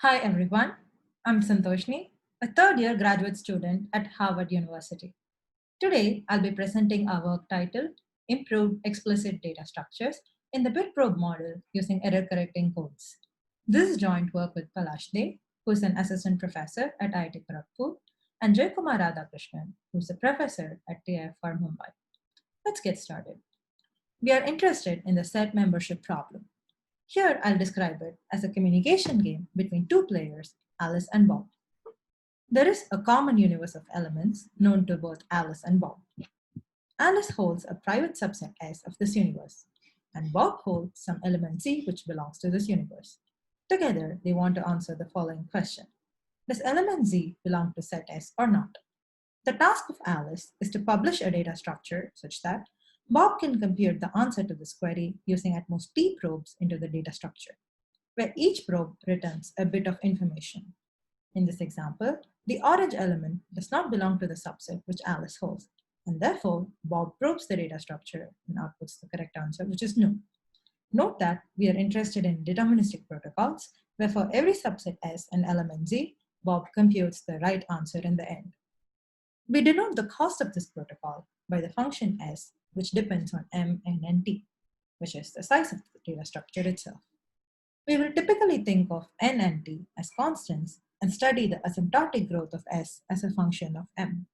Hi everyone, I'm Santoshni, a third year graduate student at Harvard University. Today I'll be presenting our work titled Improved Explicit Data Structures in the Bit Probe Model using Error Correcting Codes. This is joint work with Palash De, who is an assistant professor at IIT Kharagpur, and Jaykumar Radhakrishnan, who is a professor at TIFR Mumbai. Let's get started. We are interested in the set membership problem. Here, I'll describe it as a communication game between two players, Alice and Bob. There is a common universe of elements known to both Alice and Bob. Alice holds a private subset S of this universe, and Bob holds some element Z which belongs to this universe. Together, they want to answer the following question. Does element Z belong to set S or not? The task of Alice is to publish a data structure such that Bob can compute the answer to this query using at most T probes into the data structure, where each probe returns a bit of information. In this example, the orange element does not belong to the subset which Alice holds, and therefore Bob probes the data structure and outputs the correct answer, which is no. Note that we are interested in deterministic protocols, where for every subset S and element Z, Bob computes the right answer in the end. We denote the cost of this protocol by the function S, which depends on M, N, and T, which is the size of the data structure itself. We will typically think of N and T as constants and study the asymptotic growth of S as a function of M.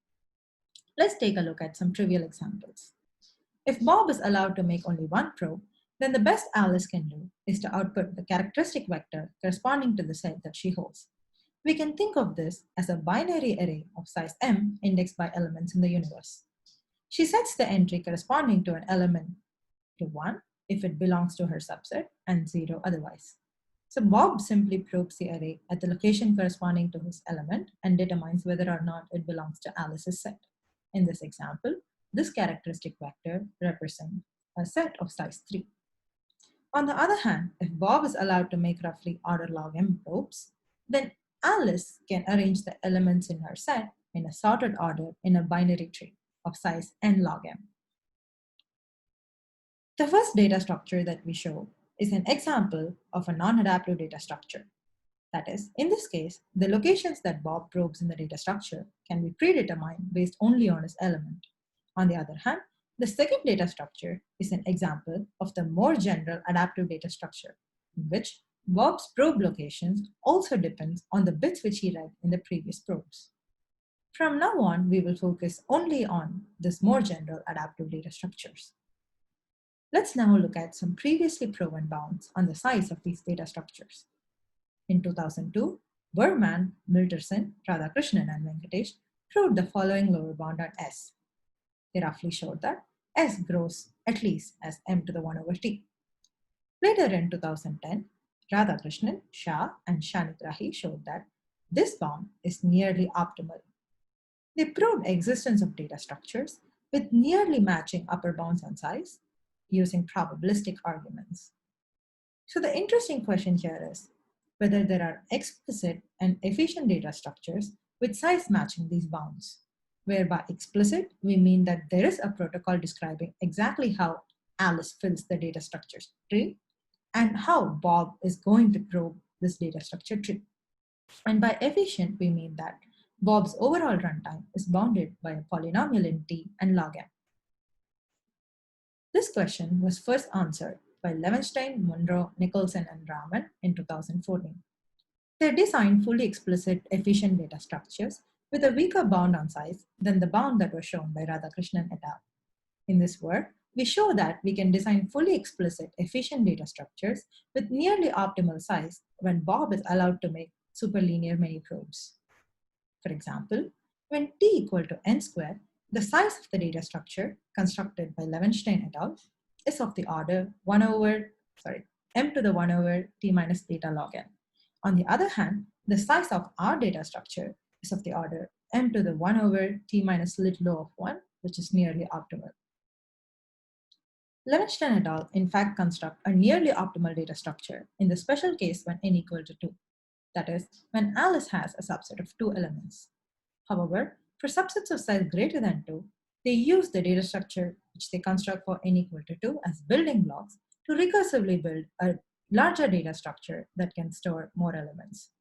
Let's take a look at some trivial examples. If Bob is allowed to make only one probe, then the best Alice can do is to output the characteristic vector corresponding to the set that she holds. We can think of this as a binary array of size M indexed by elements in the universe. She sets the entry corresponding to an element to 1 if it belongs to her subset and 0 otherwise. So Bob simply probes the array at the location corresponding to his element and determines whether or not it belongs to Alice's set. In this example, this characteristic vector represents a set of size 3. On the other hand, if Bob is allowed to make roughly order log m probes, then Alice can arrange the elements in her set in a sorted order in a binary tree of size n log m. The first data structure that we show is an example of a non-adaptive data structure. That is, in this case, the locations that Bob probes in the data structure can be predetermined based only on his element. On the other hand, the second data structure is an example of the more general adaptive data structure, in which Bob's probe locations also depends on the bits which he read in the previous probes. From now on, we will focus only on this more general adaptive data structures. Let's now look at some previously proven bounds on the size of these data structures. In 2002, Berman, Milterson, Radhakrishnan, and Venkatesh proved the following lower bound on S. They roughly showed that S grows at least as m to the 1 over t. Later in 2010, Radhakrishnan, Shah, and Shanigrahi showed that this bound is nearly optimal. They proved existence of data structures with nearly matching upper bounds on size using probabilistic arguments. So the interesting question here is whether there are explicit and efficient data structures with size matching these bounds, where by explicit we mean that there is a protocol describing exactly how Alice fills the data structure tree and how Bob is going to probe this data structure tree. And by efficient, we mean that Bob's overall runtime is bounded by a polynomial in T and log m. This question was first answered by Levenstein, Monroe, Nicholson, and Raman in 2014. They designed fully explicit efficient data structures with a weaker bound on size than the bound that was shown by Radhakrishnan et al. In this work, we show that we can design fully explicit efficient data structures with nearly optimal size when Bob is allowed to make superlinear many probes. For example, when t equal to n squared, the size of the data structure constructed by Levenstein et al. Is of the order m to the 1 over t minus theta log n. On the other hand, the size of our data structure is of the order m to the 1 over t minus lit low of 1, which is nearly optimal. Levenstein et al. In fact construct a nearly optimal data structure in the special case when n equal to 2. That is, when Alice has a subset of 2 elements. However, for subsets of size greater than 2, they use the data structure which they construct for n equal to 2 as building blocks to recursively build a larger data structure that can store more elements.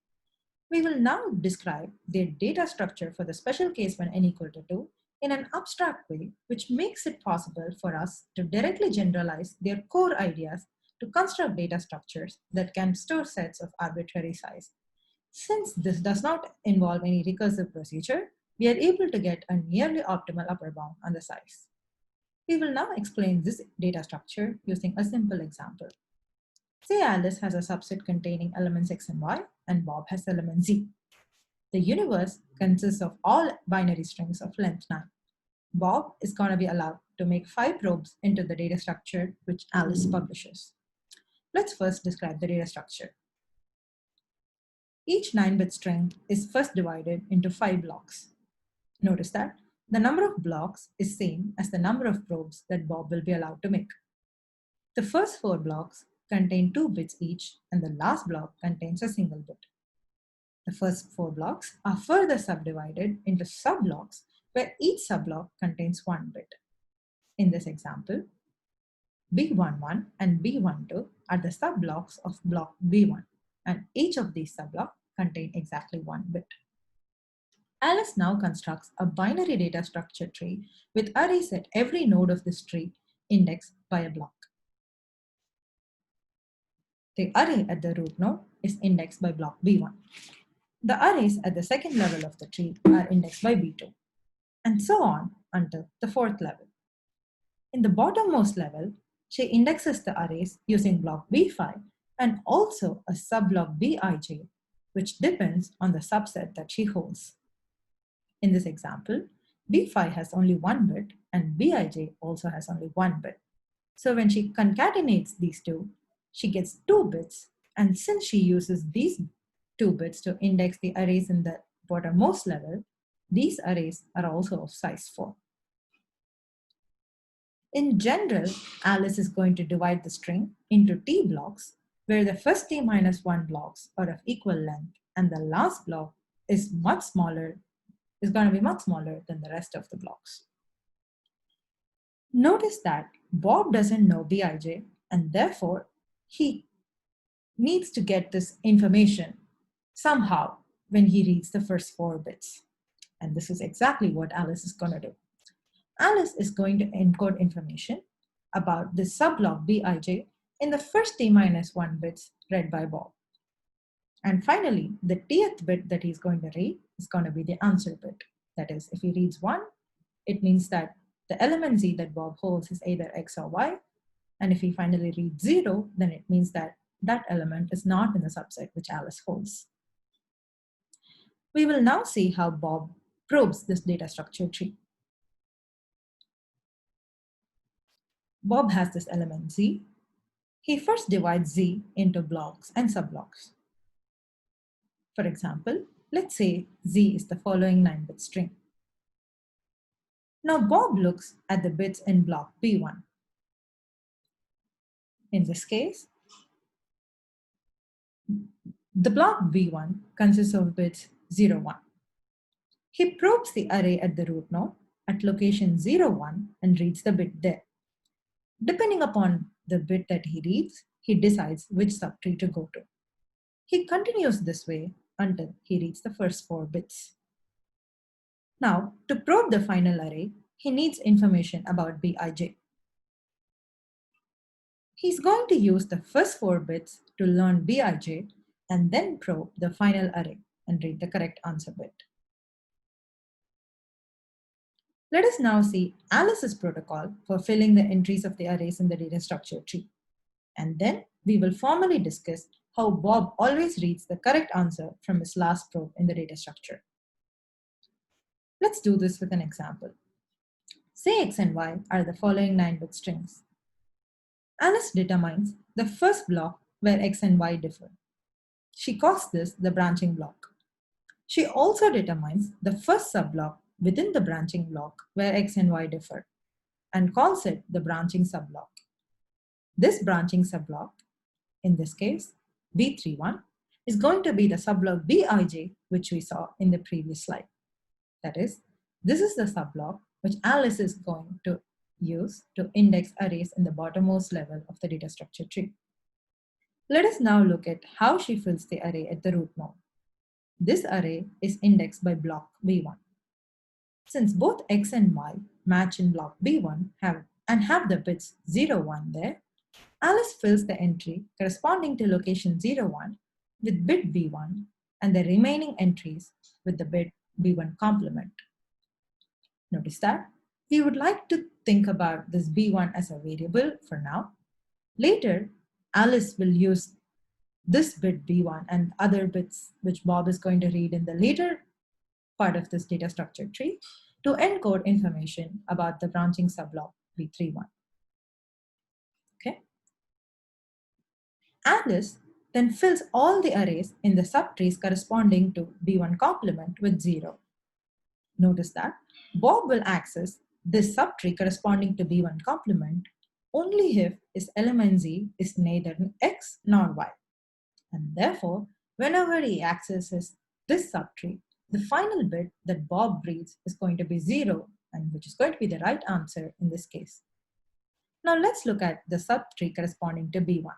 We will now describe the data structure for the special case when n equal to 2 in an abstract way, which makes it possible for us to directly generalize their core ideas to construct data structures that can store sets of arbitrary size. Since this does not involve any recursive procedure, we are able to get a nearly optimal upper bound on the size. We will now explain this data structure using a simple example. Say Alice has a subset containing elements x and y, and Bob has element z. The universe consists of all binary strings of length 9. Bob is going to be allowed to make 5 probes into the data structure which Alice publishes. Let's first describe the data structure. Each 9-bit string is first divided into 5 blocks. Notice that the number of blocks is same as the number of probes that Bob will be allowed to make. The first 4 blocks contain 2 bits each, and the last block contains a single bit. The first 4 blocks are further subdivided into subblocks where each subblock contains 1 bit. In this example, B11 and B12 are the subblocks of block B1, and each of these subblocks contain exactly 1 bit. Alice now constructs a binary data structure tree with arrays at every node of this tree indexed by a block. The array at the root node is indexed by block B1. The arrays at the second level of the tree are indexed by B2, and so on until the 4th level. In the bottommost level, she indexes the arrays using block B5 and also a subblock Bij, which depends on the subset that she holds. In this example, B5 has only 1 bit and Bij also has only 1 bit. So when she concatenates these two, she gets 2 bits, and since she uses these 2 bits to index the arrays in the bottommost level, these arrays are also of size 4. In general, Alice is going to divide the string into t blocks, where the first t minus 1 blocks are of equal length, and the last block is going to be much smaller than the rest of the blocks. Notice that Bob doesn't know Bij, and therefore he needs to get this information somehow when he reads the first 4 bits. And this is exactly what Alice is going to do. Alice is going to encode information about the subblock Bij in the first t minus 1 bits read by Bob. And finally, the tth bit that he's going to read is going to be the answer bit. That is, if he reads 1, it means that the element z that Bob holds is either x or y. And if he finally reads 0, then it means that that element is not in the subset which Alice holds. We will now see how Bob probes this data structure tree. Bob has this element z. He first divides z into blocks and subblocks. For example, let's say z is the following 9-bit string. Now Bob looks at the bits in block B1. In this case, the block B1 consists of bits 0, 1. He probes the array at the root node at location 0, 1 and reads the bit there. Depending upon the bit that he reads, he decides which subtree to go to. He continues this way until he reads the first 4 bits. Now, to probe the final array, he needs information about Bij. He's going to use the first 4 bits to learn Bij and then probe the final array and read the correct answer bit. Let us now see Alice's protocol for filling the entries of the arrays in the data structure tree. And then we will formally discuss how Bob always reads the correct answer from his last probe in the data structure. Let's do this with an example. Say x and y are the following 9-bit strings. Alice determines the first block where x and y differ. She calls this the branching block. She also determines the first subblock within the branching block where x and y differ and calls it the branching subblock. This branching subblock, in this case B31, is going to be the subblock Bij which we saw in the previous slide. That is, this is the subblock which Alice is going to use to index arrays in the bottommost level of the data structure tree. Let us now look at how she fills the array at the root node. This array is indexed by block B1. Since both X and Y match in block B1 have the bits 0, 1 there, Alice fills the entry corresponding to location 0, 1 with bit B1 and the remaining entries with the bit B1 complement. Notice that we would like to think about this B1 as a variable for now. Later, Alice will use this bit B1 and other bits which Bob is going to read in the later part of this data structure tree to encode information about the branching subblock B31. Okay. Alice then fills all the arrays in the subtrees corresponding to B1 complement with 0. Notice that Bob will access this subtree corresponding to B1 complement only if its element Z is neither X nor Y. And therefore, whenever he accesses this subtree, the final bit that Bob reads is going to be 0, and which is going to be the right answer in this case. Now let's look at the subtree corresponding to B1.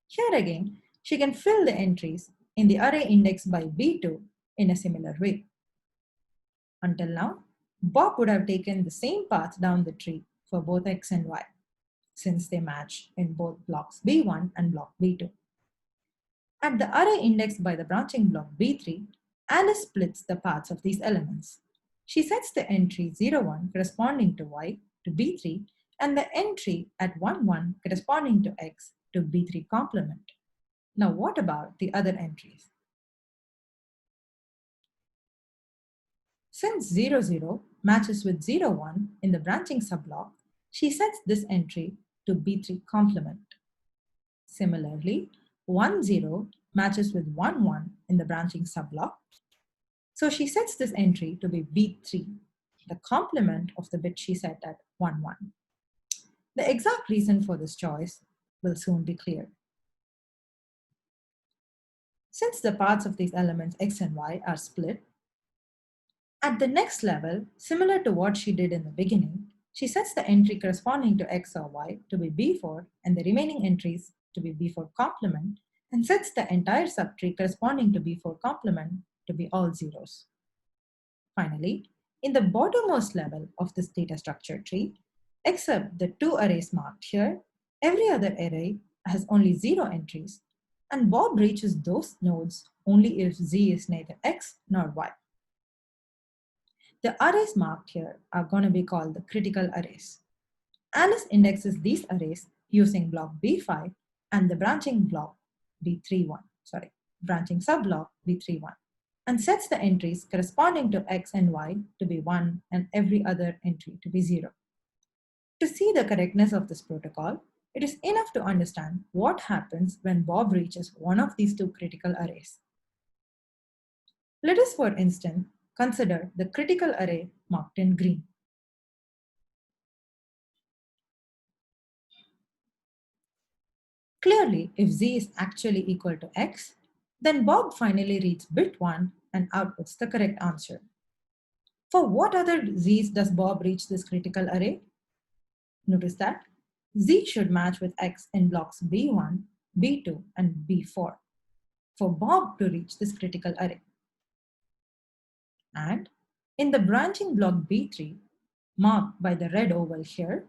Here again, she can fill the entries in the array indexed by B2 in a similar way. Until now, Bob would have taken the same path down the tree for both X and Y, since they match in both blocks B1 and block B2. At the array indexed by the branching block B3, Alice splits the paths of these elements. She sets the entry 0, 1 corresponding to Y to B3 and the entry at 1, 1 corresponding to X to B3 complement. Now what about the other entries? Since 0, 0 matches with 0, 1 in the branching subblock, she sets this entry to B3 complement. Similarly, 1, 0 matches with 1, 1 in the branching subblock. So she sets this entry to be B3, the complement of the bit she set at 1, 1. The exact reason for this choice will soon be clear. Since the paths of these elements X and Y are split, at the next level, similar to what she did in the beginning, she sets the entry corresponding to X or Y to be B4 and the remaining entries to be B4 complement, and sets the entire subtree corresponding to B4 complement to be all zeros. Finally, in the bottommost level of this data structure tree, except the two arrays marked here, every other array has only 0 entries, and Bob reaches those nodes only if Z is neither X nor Y. The arrays marked here are going to be called the critical arrays. Alice indexes these arrays using block B5 and the branching subblock B31, and sets the entries corresponding to X and Y to be 1 and every other entry to be 0. To see the correctness of this protocol, it is enough to understand what happens when Bob reaches one of these two critical arrays. Let us, for instance, consider the critical array marked in green. Clearly, if Z is actually equal to X, then Bob finally reads bit 1 and outputs the correct answer. For what other Z's does Bob reach this critical array? Notice that Z should match with X in blocks B1, B2, and B4 for Bob to reach this critical array. And in the branching block B3, marked by the red oval here,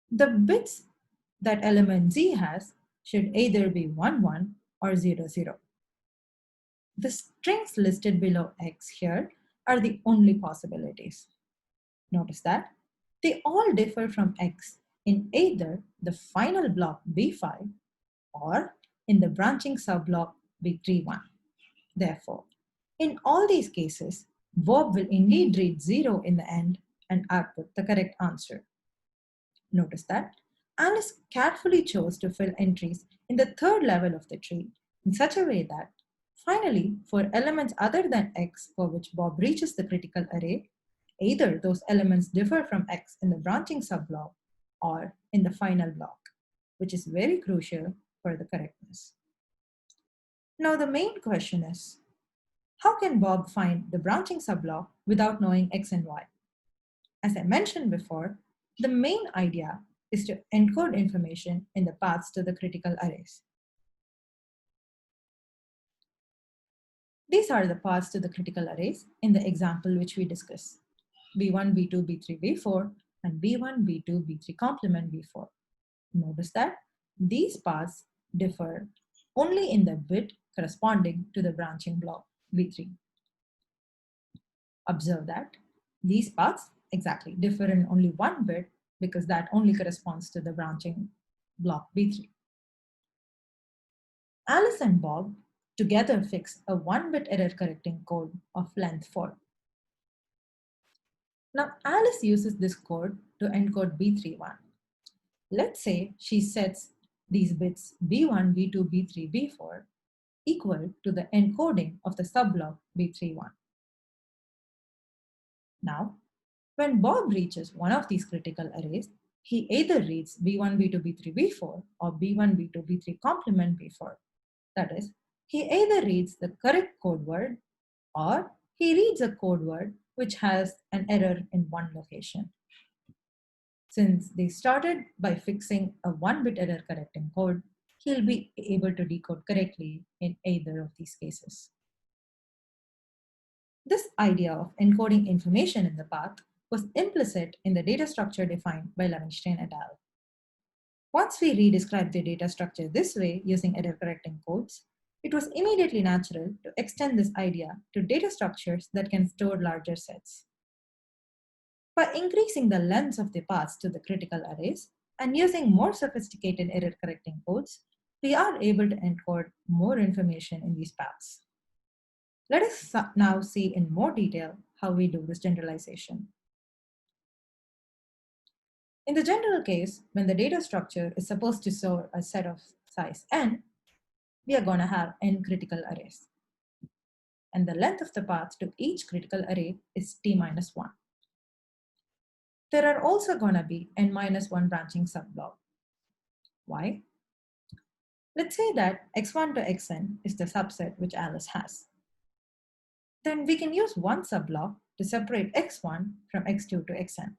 the bits that element Z has should either be 1, 1 or 0, 0. The strings listed below X here are the only possibilities. Notice that they all differ from X in either the final block B5 or in the branching subblock B31. Therefore, in all these cases, Bob will indeed read 0 in the end and output the correct answer. Notice that Alice carefully chose to fill entries in the third level of the tree in such a way that finally, for elements other than X for which Bob reaches the critical array, either those elements differ from X in the branching subblock or in the final block, which is very crucial for the correctness. Now the main question is, how can Bob find the branching subblock without knowing X and Y? As I mentioned before, the main idea is to encode information in the paths to the critical arrays. These are the paths to the critical arrays in the example which we discussed. B1, B2, B3, B4, and B1, B2, B3 complement B4. Notice that these paths differ only in the bit corresponding to the branching block B3. Observe that these paths exactly differ in only one bit because that only corresponds to the branching block B3. Alice and Bob together fix a 1-bit error correcting code of length 4. Now Alice uses this code to encode B31. Let's say she sets these bits B1, B2, B3, B4 equal to the encoding of the subblock B31. Now, when Bob reaches one of these critical arrays, he either reads B1, B2, B3, B4 or B1, B2, B3 complement B4. That is, he either reads the correct code word or he reads a code word which has an error in one location. Since they started by fixing a 1-bit error correcting code, he'll be able to decode correctly in either of these cases. This idea of encoding information in the path was implicit in the data structure defined by Levenstein et al. Once we redescribed the data structure this way using error correcting codes, it was immediately natural to extend this idea to data structures that can store larger sets. By increasing the length of the paths to the critical arrays and using more sophisticated error correcting codes, we are able to encode more information in these paths. Let us now see in more detail how we do this generalization. In the general case, when the data structure is supposed to store a set of size n, we are going to have n critical arrays. And the length of the path to each critical array is t minus 1. There are also going to be n minus 1 branching subblock. Why? Let's say that x1 to xn is the subset which Alice has. Then we can use one subblock to separate x1 from x2 to xn.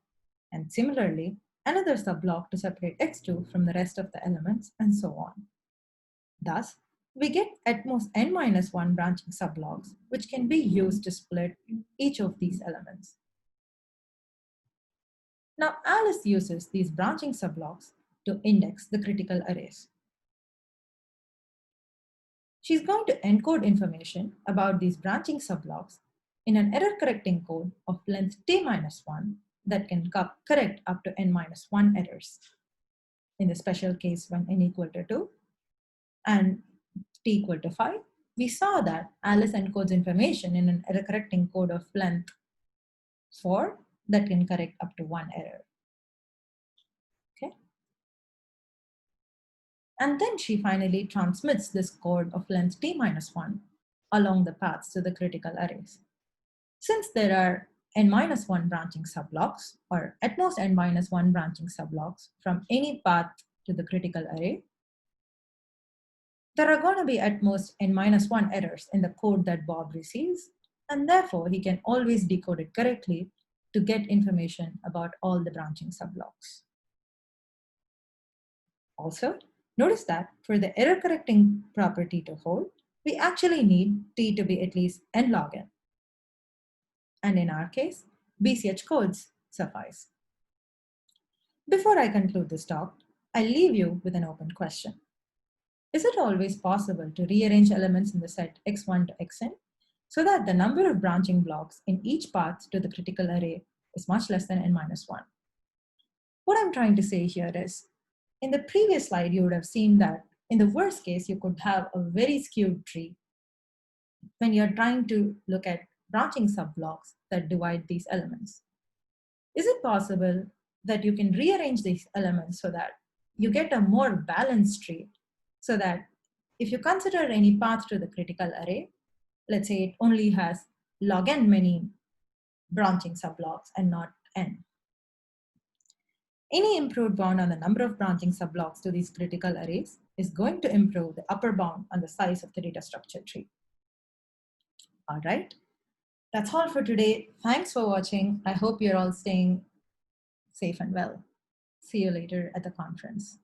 And similarly, another subblock to separate x2 from the rest of the elements, and so on. Thus, we get at most n minus 1 branching subblocks, which can be used to split each of these elements. Now, Alice uses these branching subblocks to index the critical arrays. She's going to encode information about these branching subblocks in an error correcting code of length t minus 1 that can correct up to n minus 1 errors. In the special case when n equal to 2 and t equal to 5, we saw that Alice encodes information in an error correcting code of length 4 that can correct up to 1 error. Okay. And then she finally transmits this code of length t minus 1 along the paths to the critical arrays. Since there are n minus 1 branching subblocks, or at most n minus 1 branching subblocks from any path to the critical array, there are going to be at most n minus 1 errors in the code that Bob receives, and therefore he can always decode it correctly to get information about all the branching subblocks. Also, notice that for the error correcting property to hold, we actually need t to be at least n log n. And in our case, BCH codes suffice. Before I conclude this talk, I leave you with an open question. Is it always possible to rearrange elements in the set x1 to xn so that the number of branching blocks in each path to the critical array is much less than n minus 1? What I'm trying to say here is, in the previous slide, you would have seen that in the worst case, you could have a very skewed tree when you're trying to look at branching subblocks that divide these elements. Is it possible that you can rearrange these elements so that you get a more balanced tree, so that if you consider any path to the critical array, let's say it only has log n many branching subblocks and not n. Any improved bound on the number of branching subblocks to these critical arrays is going to improve the upper bound on the size of the data structure tree. All right, that's all for today. Thanks for watching. I hope you're all staying safe and well. See you later at the conference.